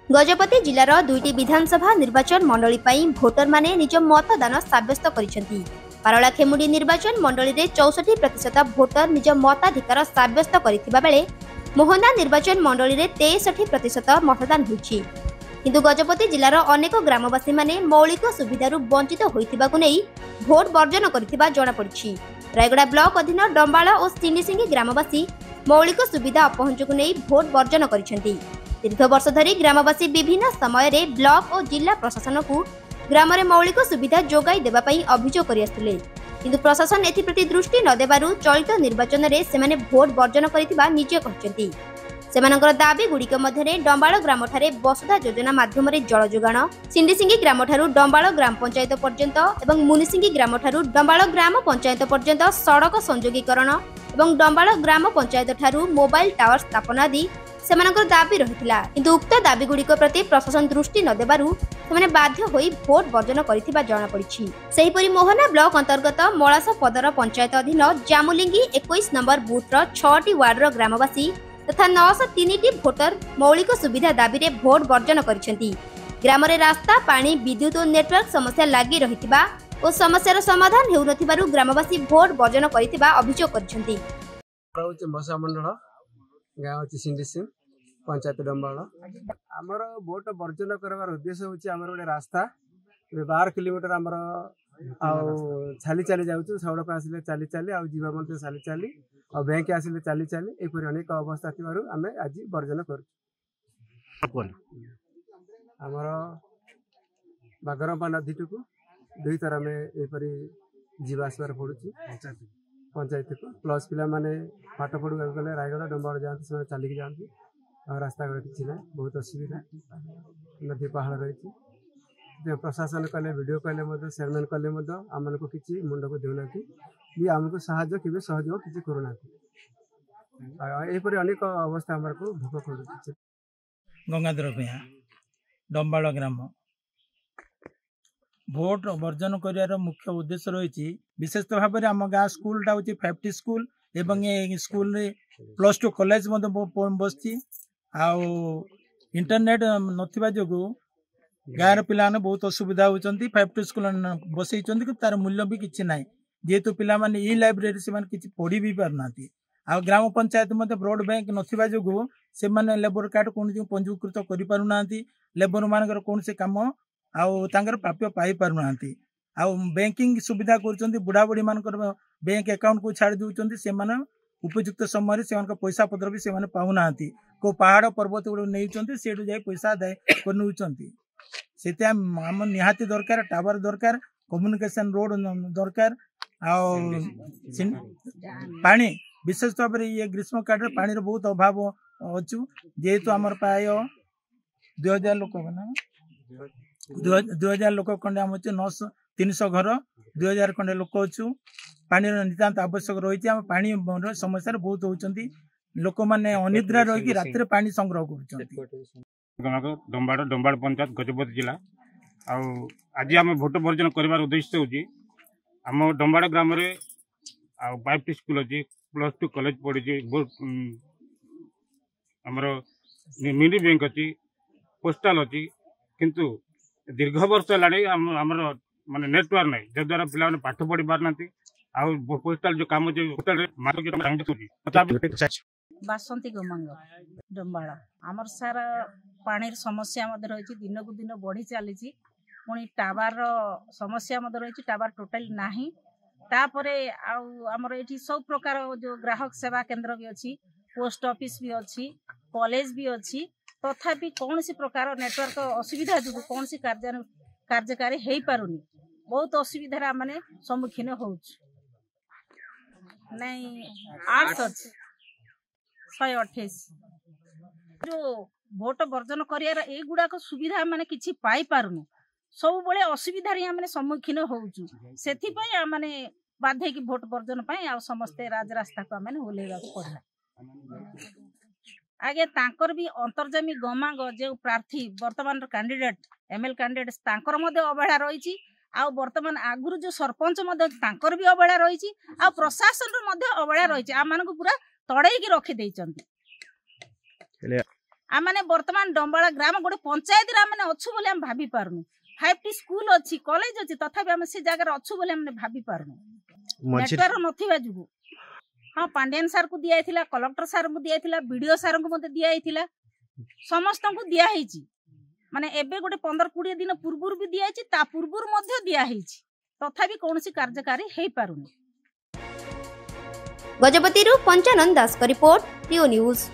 गजपति जिलार दुईटी विधानसभा निर्वाचन मंडली पर भोटर माने निज मतदान सब्यस्त करिसेंती। पारला खेमुडी निर्वाचन मंडली रे 64% भोटर निज मताधिकार सब्यस्त करिथिबा बेले मोहना निर्वाचन मंडली रे 63% मतदान होइछि। किंतु गजपति जिलार अनेक ग्रामवासी माने मौलिक सुविधारु वंचित होइथिबाकु नै भोट वर्जन करिथिबा जणा पड़िछि। रायगड़ा ब्लॉक अधीन डंबाला और सिंडीसिंगी ग्रामवासी मौलिक सुविधा अपहंचकु नै भोट वर्जन करिसेंती। दीर्घ वर्ष धरी ग्रामवासी विभिन्न समय रे ब्लॉक और जिला प्रशासन को ग्राम रे मौलिक सुविधा जोगाई देबा पई अभियोग करि आसुले, किंतु प्रशासन एथिप्रति दृष्टि न देबारु चलित निर्वाचन रे सेमाने भोट वर्जन करिथिबा निजे कहचंती। सेमानकर दाबी गुड़िक मध्यरे डंबाळ ग्राम ठारे वसुधा योजना माध्यम रे जल जोगाण, सिंडीसिंगी ग्राम ठारू डंबाळ ग्राम पंचायत पर्यंत एवं मुनिसिंगी ग्राम ठारू डंबाळ ग्राम पंचायत पर्यंत सड़क संयोगीकरण एवं डंबाळ ग्राम पंचायत ठारू मोबाइल टावर स्थापना आदि सेमानकर दाबी रहितला, किंतु उक्त दाबी गुड़िक प्रति प्रशासन दृष्टि न देबारु सेमाने बाध्य होई भोट वर्जन करिथिबा जणा पड़िछि। सेहिपरि मोहना ब्लॉक अंतर्गत मलास पदर पंचायत अधीन जामुलिंगी 21 नंबर बूथ रो 6टी वार्ड रो ग्रामवासी तथा 903टी भोटर मौलिक सुविधा दाबी रे भोट वर्जन करिसेंती। ग्राम रे रास्ता, पानी, विद्युत और नेटवर्क समस्या लागि रहितिबा और समस्यार समाधान हेउ नथिबारु ग्रामवासी भोट वर्जन करितिबा अभियोग करिसेंती। मसा मंडल गाँव अच्छी सिंडीसिंग पंचायत डंबाल आमर भोट वर्जन कर उद्देश्य हूँ आमर गोटे रास्ता 12 किलोमीटर आमर छाली चली जाऊँ सड़क आसिले चली चली आवा मध्य चली चली और बैंक आसिले चली चली एपरी अनेक अवस्था थी आम आज वर्जन कर बागरंपा नदी टू 2 थर आम एपरी जीवासबार पड़ू पंचायत को प्लस पिला माने पाठ पढ़ा गले रायगढ़ डंबाड़ जाती से चलिक जाती और रास्ता कि ना बहुत असुविधा नदी पहाड़ रही प्रशासन कले वीडियो कले चेयरमैन कले आम को किसी मुंड को देना भी आमको साहय कि सहयोग किसी करूना यहपरी अनेक अवस्था आम को भोग कर गंगाधर भैया डंबाड़ ग्राम भोट वर्जन कर मुख्य उद्देश्य रही विशेष भाव में आम गाँ स्कूलटा हूँ 5टी स्कूल एवं स्कूल +2 कॉलेज बस इंटरनेट नथिबा जोगु गाँव पिला बहुत असुविधा होती 5टी स्कूल बसई तार मूल्य भी किसी ना जेहेतु पिला माने ई लाइब्रेरी से किसी पढ़ी भी पारना आ ग्राम पंचायत मध्य ब्रॉड बैंक नथिबा जोगु से लेबर कार्ड कौन पंजीकृत कर पारुना लेबर मानकर कौन से काम आर प्राप्य पाई पारुना बैंकिंग सुविधा कर बुढ़ा बुढ़ी मान बैंक अकाउंट को छाड़ दूसरी से उपयुक्त समय से पैसा पत्र भी से पाऊना को पहाड़ पर्वत गुड़ नहीं से पैसा आदाय कर आम निहाती दरकार टावर दरकार कम्युनिकेशन रोड दरकार पानी विशेष भाव में ये ग्रीष्म काल पानी बहुत अभाव अच्छु जेहेतु आम प्राय 2000 लोक 2000 लोक खंडे आम 300 घर 2000 खंडे लोक अच्छु पानी नितांत आवश्यक रही आम पानी समस्या बहुत होती लोक मैंने अनिद्रा रही रात पानी संग्रह कर डंबाड़ पंचायत गजपति जिला आज आम भोट वर्जन कर उद्देश्य हूँ आम डंबाड़ ग्राम 5टी स्कूल अच्छी +2 कॉलेज पड़ी आमर मिनी बैंक अच्छी पोस्टाल अच्छी किंतु दीर्घ वर्ष है माने नेटवर्क नहीं जद्वारा पिला पाठ पढ़ी पारना पोस्टाल जो काम बासंती गोमांग डंबाड़ा आमर सारा पानी समस्या रही दिन को दिन बढ़ी चली पुणी टावर समस्या रही टावर टोटाल नाही तापरे आमर ये सब प्रकार जो ग्राहक सेवा केंद्र भी अच्छी पोस्ट ऑफिस भी अच्छी कॉलेज भी अच्छी तथापि कौन सी प्रकार नेटवर्क असुविधा जो कौन सी कार्यकारी हो पारुनी बहुत असुविधा माने सम्मुखीन हो नहीं 128 जो भोट वर्जन कर गुड़ाक सुविधा माने किछि पाई पारुनु सब बड़े असुविधा माने सम्मुखीन होउछु सेथिपय माने बाध्य की भोट वर्जन पाई आ समस्ते राजरास्ता को माने होलेबा पड़ला आगे तांकर भी अंतर्जमी गमांग जो प्रार्थी वर्तमान कैंडिडेट एमएल कैंडिडेट तांकर मध्य अवहेला रही वर्तमान आगुरु जो सरपंच मध्य तांकर भी अवहेला रही प्रशासन मध्य अवहेला रही आम मानक पूरा तड़ेकी रखी देइचंती। आमने वर्तमान डंबाला ग्राम गोटे पंचायत रे आमने अच्छु बोले हम भाभी पारनु 5टी स्कूल अच्छी कॉलेज अच्छी तथापि आम से जगह अच्छु बोले हमने भाभी पारनु नेटवर्क नथिबा जुगु हाँ पांडियन सार को दिया थिला कलेक्टर सार को दिया थिला वीडियो सार को मते दिया थिला समस्त को दिया हेची माने एबे गोटे 15-20 दिन पूर्व भी दिया हेची ता पूर्व मध्य दिया हेची तथापि कोनसी कार्यकारी हेई पारुनी। गजपति पंचानन दास का रिपोर्ट टीओ न्यूज।